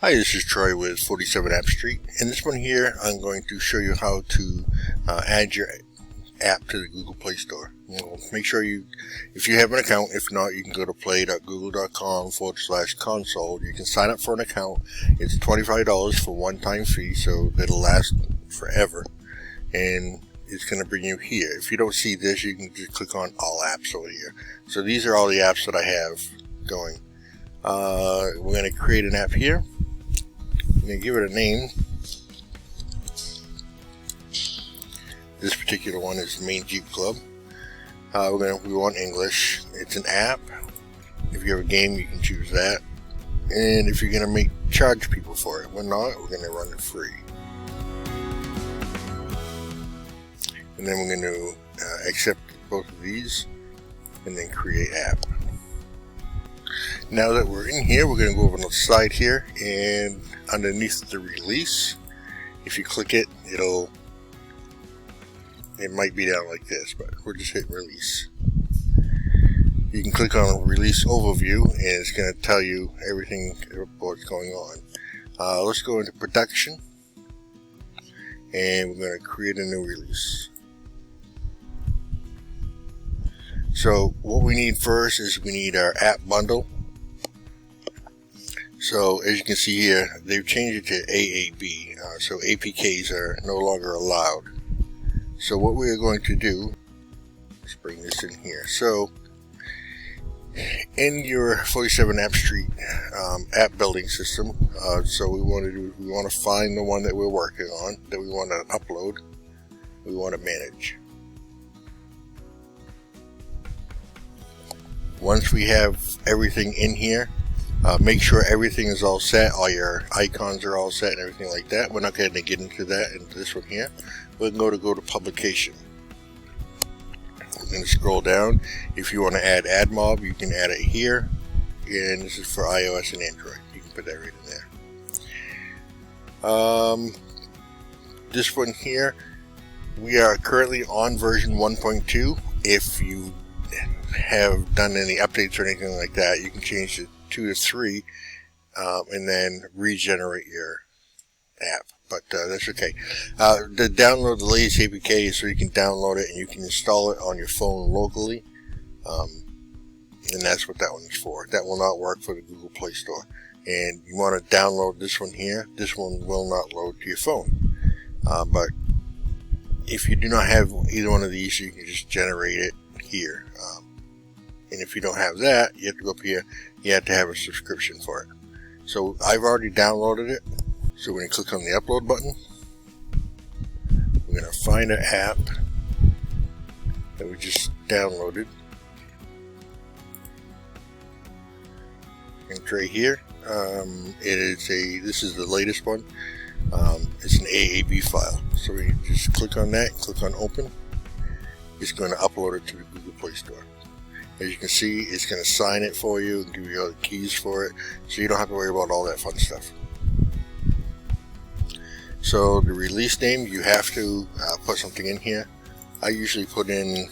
Hi, this is Troy with 47 App Street. In this one here, I'm going to show you how to add your app to the Google Play Store. Make sure if you have an account, if not, you can go to play.google.com/console. You can sign up for an account. It's $25 for one-time fee, so it'll last forever. And it's going to bring you here. If you don't see this, you can just click on All Apps over here. So these are all the apps that I have going. We're going to create an app here. I'm going to give it a name. This particular one is the Main Jeep Club. We want English. It's an app. If you have a game, you can choose that. And if you're going to charge people for it, we're not. We're going to run it free. And then we're going to accept both of these and then create app. Now that we're in here, we're going to go over on the side here, and underneath the release, if you click it, it might be down like this, but we'll just hit release. You can click on release overview and it's going to tell you everything about what's going on. Let's go into production, and we're going to create a new release. So what we need first is we need our app bundle. So as you can see here, they've changed it to AAB, so APKs are no longer allowed. So what we are going to do, let's bring this in here. So in your 47 App Street app building system, so we want to find the one that we're working on, that we want to upload, we want to manage. Once we have everything in here, make sure everything is all set, all your icons are all set and everything like that. We're not going to get into that into this one here. We're going to go to publication. We're going to scroll down. If you want to add AdMob, you can add it here. And this is for iOS and Android. You can put that right in there. This one here, we are currently on version 1.2. If you have done any updates or anything like that, you can change it 2 to 3 and then regenerate your app, but that's okay. To download the latest APK, so you can download it and you can install it on your phone locally, and that's what that one is for. That will not work for the Google Play Store. And you want to download this one here. This one will not load to your phone, but if you do not have either one of these, you can just generate it here. And if you don't have that, you have to go up here. You have to have a subscription for it. So I've already downloaded it. So we're going to click on the upload button. We're going to find an app that we just downloaded. And right here, this is the latest one. It's an AAB file. So we just click on that, click on open. It's going to upload it to the Google Play Store. As you can see, it's going to sign it for you and give you all the keys for it, so you don't have to worry about all that fun stuff. So the release name, you have to put something in here. I usually put in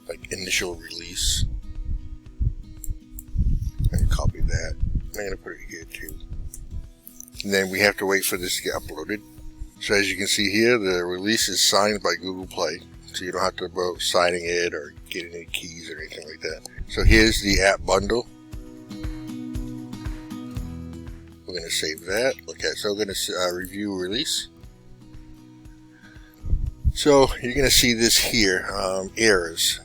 like initial release. I'm going to copy that. I'm going to put it here too. And then we have to wait for this to get uploaded. So as you can see here, the release is signed by Google Play, so you don't have to go signing it or getting any keys or anything like that. So here's the app bundle. We're going to save that. Okay, so we're going to review release. So you're going to see this here, errors.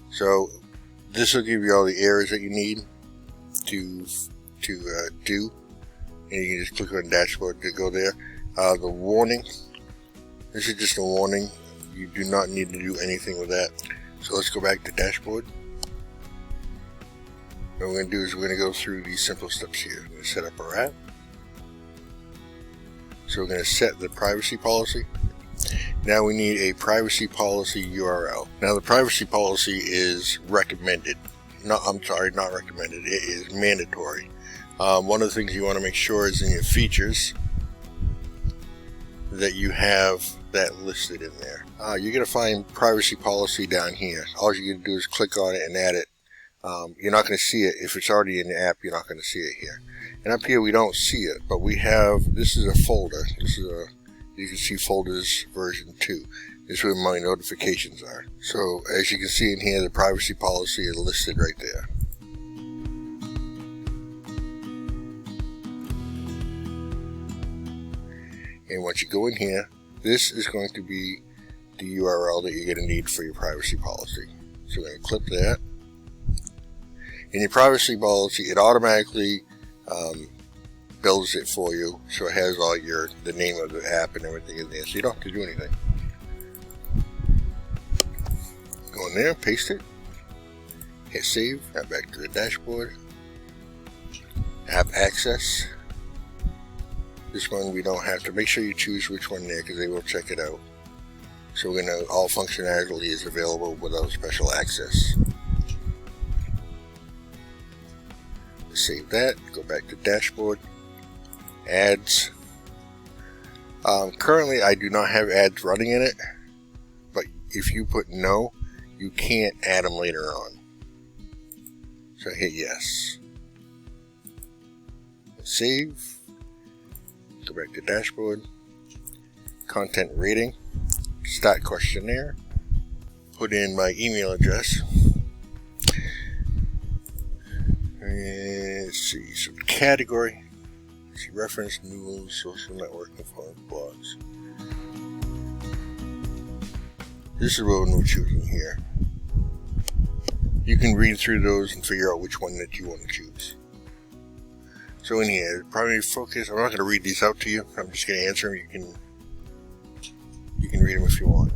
So this will give you all the errors that you need to do. And you can just click on dashboard to go there. The warning, this is just a warning. You do not need to do anything with that. So let's go back to dashboard. What we're going to do is we're going to go through these simple steps here. We're going to set up our app. So we're going to set the privacy policy. Now we need a privacy policy URL. Now the privacy policy is recommended. Not recommended. It is mandatory. One of the things you want to make sure is in your features that you have that listed in there. You're going to find privacy policy down here. All you're going to do is click on it and add it. You're not going to see it. If it's already in the app, you're not going to see it here. And up here we don't see it, but we have, this is a folder. This is a, you can see folders version 2. This is where my notifications are. So as you can see in here, the privacy policy is listed right there. And once you go in here, this is going to be the URL that you're going to need for your privacy policy. So we're going to click that. In your privacy policy, it automatically builds it for you, so it has all the name of the app and everything in there, so you don't have to do anything. Go in there, paste it, hit save, now back to the dashboard, app access. This one we don't have to. Make sure you choose which one there because they will check it out. So we're going to, all functionality is available without special access. Save that, go back to dashboard, ads. Currently I do not have ads running in it, but if you put no, you can't add them later on. So hit yes. Save, go back to dashboard, content rating, start questionnaire, put in my email address. Let's see, so category, see reference, news, social networking, forums, blogs. This is what we're choosing here. You can read through those and figure out which one that you want to choose. So in here, primary focus, I'm not going to read these out to you, I'm just going to answer them. You can read them if you want.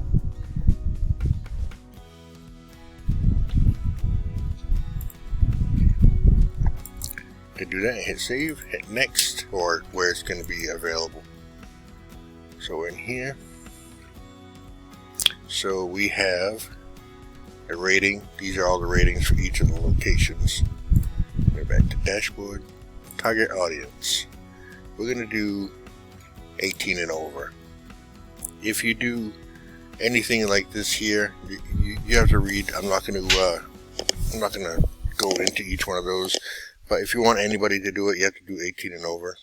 To do that, hit save, hit next, or where it's going to be available. So in here, so we have a rating. These are all the ratings for each of the locations. Go back to dashboard, target audience. We're going to do 18 and over. If you do anything like this here, you have to read. I'm not going to go into each one of those. But if you want anybody to do it, you have to do 18 and over.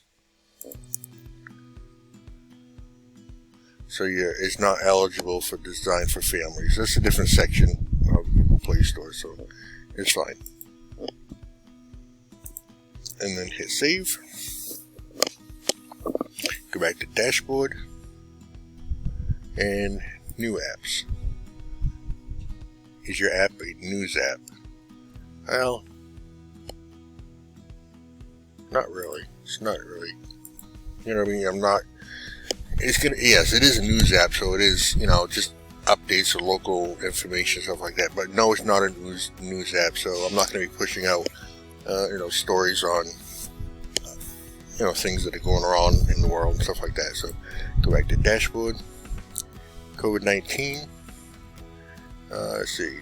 So it's not eligible for design for families. That's a different section of Google Play Store, so it's fine. And then hit save. Go back to dashboard and new apps. Is your app a news app? Well, not really. It's not really. You know what I mean? I'm not. It's gonna. Yes, it is a news app, so it is. You know, just updates of local information, stuff like that. But no, it's not a news app, so I'm not going to be pushing out, stories on, things that are going on in the world and stuff like that. So go back to dashboard. COVID-19. Let's see.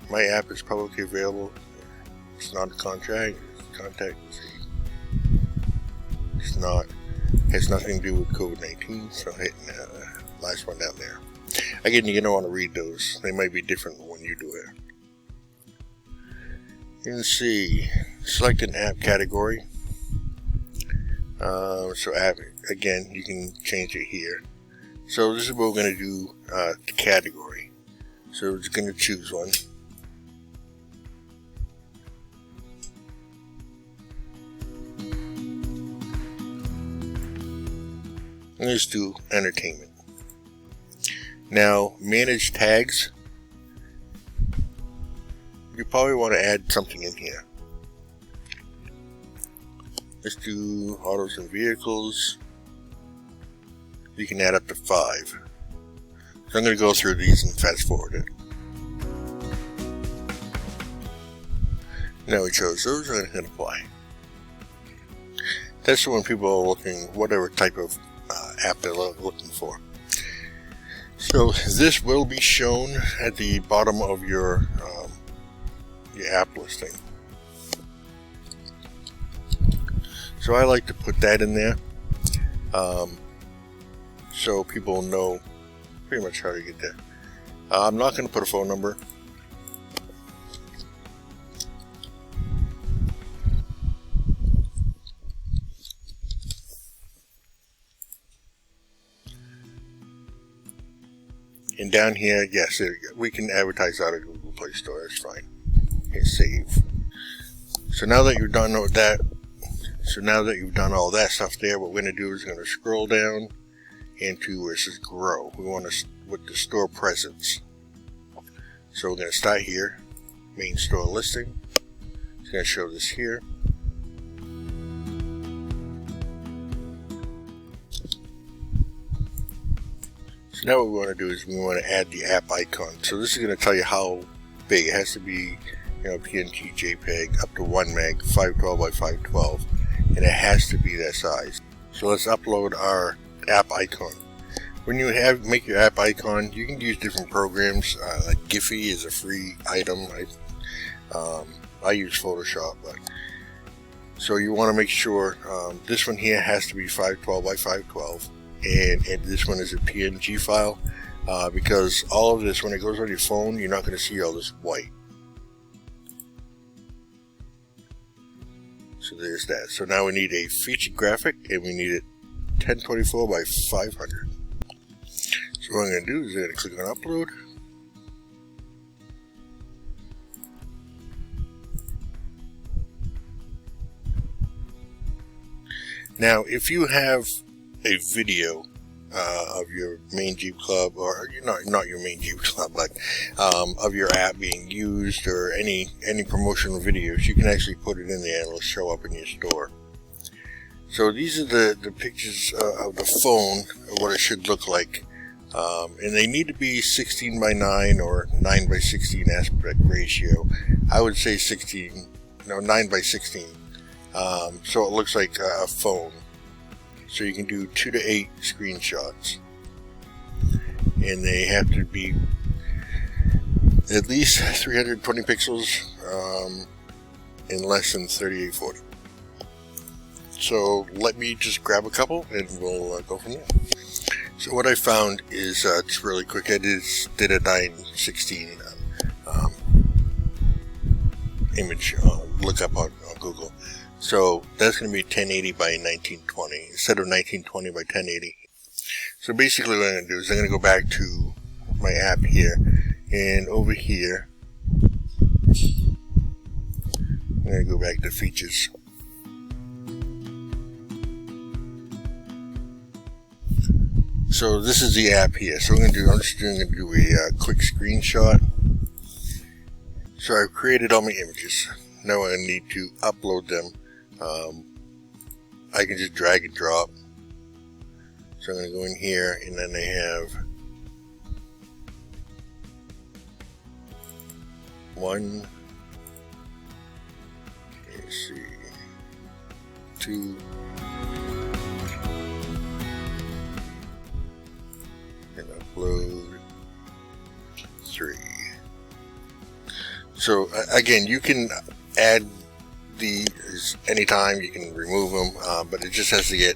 My app is publicly available. It's not a contract. Contact. Let's see. It's not, has nothing to do with COVID-19, so I'm hitting the last one down there. Again, you don't want to read those. They might be different when you do it. You can see, select an app category. So app, again, you can change it here. So this is what we're going to do, the category. So we're just going to choose one. Let's do entertainment. Now, manage tags. You probably want to add something in here. Let's do autos and vehicles. You can add up to 5. So I'm going to go through these and fast forward it. Now we chose those, I'm going to hit apply. That's when people are looking, whatever type of app they're looking for. So this will be shown at the bottom of your app listing. So I like to put that in there, so people know pretty much how you get there. I'm not going to put a phone number. And down here, yes, there we go. We can advertise out of Google Play Store. That's fine. Hit save. So now that you've done all that, all that stuff there, what we're going to do is we're going to scroll down into where it says Grow. We want to with the store presence. So we're going to start here, main store listing. It's going to show this here. So now what we want to do is we want to add the app icon. So this is going to tell you how big. It has to be, PNG, JPEG, up to 1 meg, 512 by 512, and it has to be that size. So let's upload our app icon. When you make your app icon, you can use different programs. Like Giphy is a free item. I use Photoshop, so you want to make sure this one here has to be 512 by 512, and this one is a PNG file, because all of this, when it goes on your phone, you're not going to see all this white. So there's that. So now we need a featured graphic, and we need it 1024 by 500. So what I'm going to do is I'm going to click on upload. Now, if you have a video of your main Jeep Club, or not your main Jeep Club, but of your app being used, or any promotional videos, you can actually put it in there and it'll show up in your store. So these are the pictures of the phone, of what it should look like. And they need to be 16 by 9 or 9 by 16 aspect ratio. I would say 9 by 16. So it looks like a phone. So you can do 2 to 8 screenshots. And they have to be at least 320 pixels and less than 3840. So let me just grab a couple and we'll go from there. So what I found is, it's really quick. I did a 9:16 image lookup on Google. So that's going to be 1080 by 1920 instead of 1920 by 1080. So basically what I'm going to do is I'm going to go back to my app here, and over here I'm going to go back to features. So this is the app here. So I'm just going to do a quick screenshot. So I've created all my images. Now I need to upload them. I can just drag and drop. So I'm going to go in here, and then I have 1, let's see, 2, and upload 3. So again, you can add these anytime, you can remove them, but it just has to get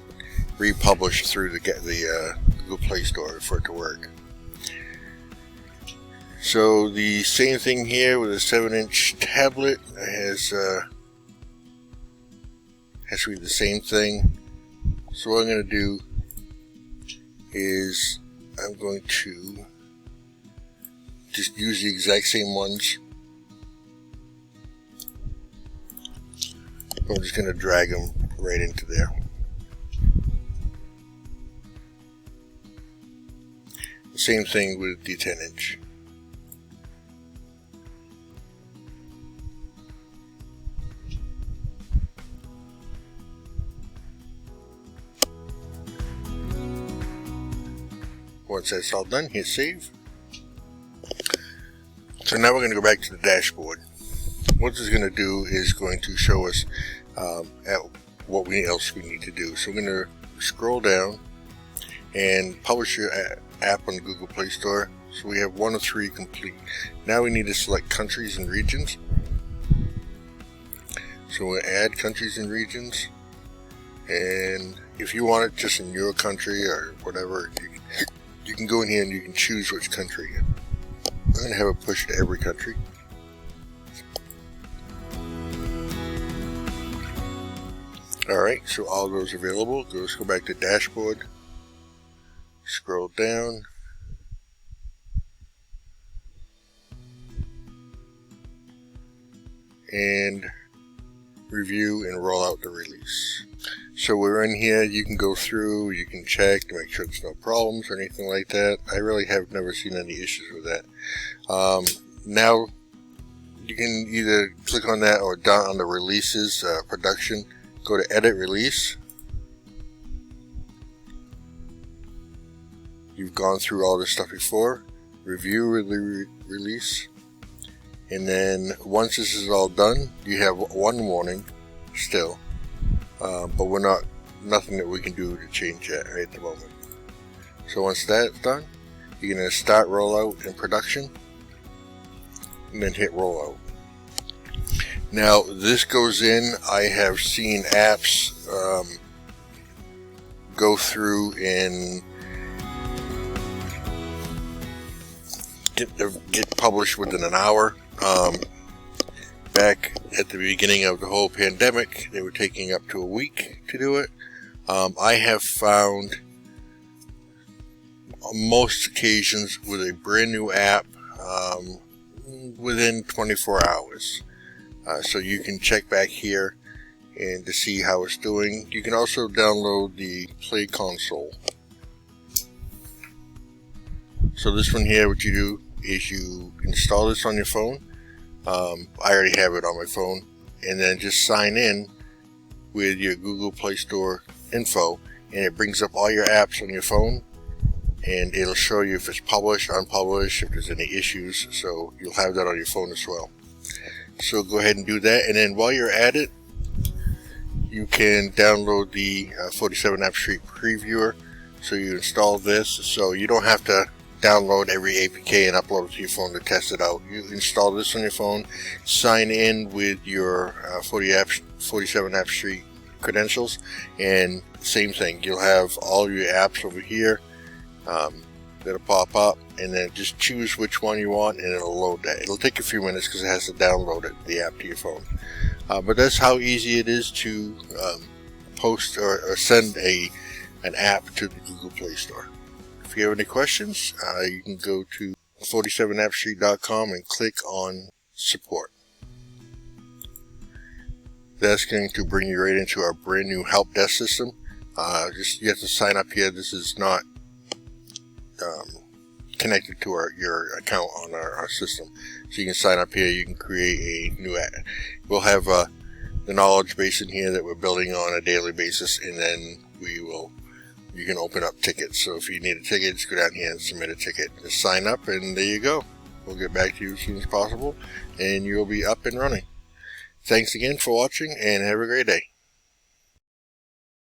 republished through the Google Play Store for it to work. So the same thing here with a 7-inch tablet has to be the same thing. So what I'm going to do is I'm going to just use the exact same ones. I'm just going to drag them right into there. Same thing with the 10-inch. Once that's all done, hit save. So now we're going to go back to the dashboard. What this is going to do is going to show us at what else we need to do. So we're going to scroll down and publish your app on the Google Play Store. So we have 1 of 3 complete. Now we need to select countries and regions. So we'll add countries and regions, and if you want it just in your country or whatever, you can go in here and you can choose which country. I'm going to have it push to every country. Alright, so all those available. Let's go back to dashboard. Scroll down. And review and roll out the release. So we're in here, you can go through, you can check to make sure there's no problems or anything like that. I really have never seen any issues with that. Now you can either click on that or down on the releases, production, go to edit release. You've gone through all this stuff before. Review release. And then once this is all done, you have one warning still, but nothing that we can do to change that right at the moment. So once that's done, you're going to start rollout in production, and then hit rollout. Now this goes in. I have seen apps go through and get published within an hour. Back at the beginning of the whole pandemic, they were taking up to a week to do it. I have found on most occasions with a brand new app within 24 hours. So you can check back here and to see how it's doing. You can also download the Play Console. So this one here, what you do is you install this on your phone. I already have it on my phone, and then just sign in with your Google Play Store info, and it brings up all your apps on your phone, and it'll show you if it's published, unpublished, if there's any issues, so you'll have that on your phone as well. So go ahead and do that, and then while you're at it, you can download the 47 App Street Previewer. So you install this, so you don't have to download every APK and upload it to your phone to test it out. You install this on your phone, sign in with your 47 App Street credentials, and same thing, you'll have all your apps over here that'll pop up, and then just choose which one you want and it'll load that. It'll take a few minutes because it has to download it, the app, to your phone. But that's how easy it is to post or send an app to the Google Play Store. If you have any questions, you can go to 47appstreet.com and click on support. That's going to bring you right into our brand new help desk system. You have to sign up here. This is not connected to your account on our system. So you can sign up here. You can create a new app. We'll have the knowledge base in here that we're building on a daily basis, and then you can open up tickets. So if you need a ticket, just go down here and submit a ticket. Just sign up, and there you go. We'll get back to you as soon as possible, and you'll be up and running. Thanks again for watching, and have a great day.